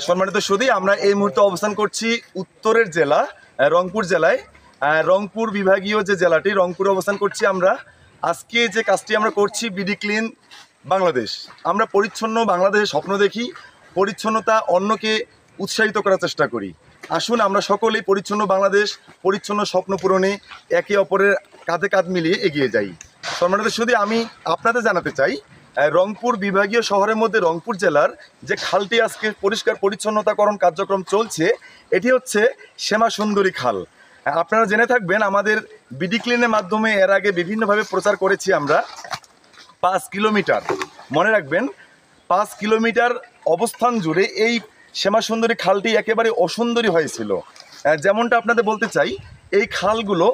সম্মানিত সুধী, আমরা এই মুহূর্তে অবস্থান করছি উত্তরের জেলা রংপুর জেলায়। রংপুর বিভাগীয় যে জেলাটি, রংপুরে অবস্থান করছি আমরা। আজকে যে কাজটি আমরা করছি, বিডি ক্লিন বাংলাদেশ। আমরা পরিচ্ছন্ন বাংলাদেশের স্বপ্ন দেখি, পরিচ্ছন্নতা অন্যকে উৎসাহিত করার চেষ্টা করি। আসুন আমরা সকলেই পরিচ্ছন্ন বাংলাদেশ, পরিচ্ছন্ন স্বপ্ন পূরণে একে অপরের কাঁধে কাঁধ মিলিয়ে এগিয়ে যাই। সম্মানিত সুধী, আমি আপনাদের জানাতে চাই, রংপুর বিভাগীয় শহরের মধ্যে রংপুর জেলার যে খালটি আজকে পরিষ্কার পরিচ্ছন্নতাকরণ কার্যক্রম চলছে, এটি হচ্ছে শ্যামা সুন্দরী খাল। আপনারা জেনে থাকবেন, আমাদের বিডি ক্লিনের মাধ্যমে এর আগে বিভিন্নভাবে প্রচার করেছি আমরা। 5 কিলোমিটার, মনে রাখবেন, 5 কিলোমিটার অবস্থান জুড়ে এই শ্যামা সুন্দরী খালটি একেবারে অসুন্দরী হয়েছিল। যেমনটা আপনাদের বলতে চাই, এই খালগুলো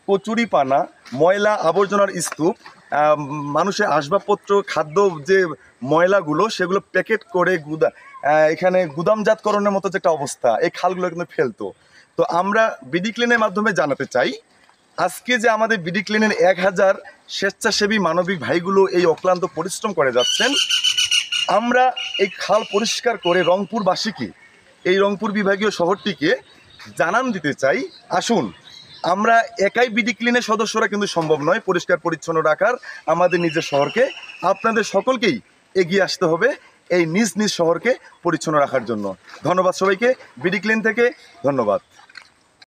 কচুরিপানা, ময়লা আবর্জনার স্তূপ, মানুষের আসবাবপত্র, খাদ্য যে ময়লাগুলো সেগুলো প্যাকেট করে এখানে গুদামজাতকরণের মতো যে একটা অবস্থা, এই খালগুলো কিন্তু ফেলতো। তো আমরা বিডি ক্লিনের মাধ্যমে জানাতে চাই, আজকে যে আমাদের বিডি ক্লিনের 1000 স্বেচ্ছাসেবী মানবিক ভাইগুলো এই অক্লান্ত পরিশ্রম করে যাচ্ছেন, আমরা এই খাল পরিষ্কার করে রংপুরবাসীকে, এই রংপুর বিভাগীয় শহরটিকে জানান দিতে চাই, আসুন আমরা একাই বিডি ক্লিনের সদস্যরা কিন্তু সম্ভব নয় পরিষ্কার পরিচ্ছন্ন রাখার আমাদের নিজের শহরকে। আপনাদের সকলকেই এগিয়ে আসতে হবে এই নিজ নিজ শহরকে পরিচ্ছন্ন রাখার জন্য। ধন্যবাদ সবাইকে, বিডি ক্লিন থেকে ধন্যবাদ।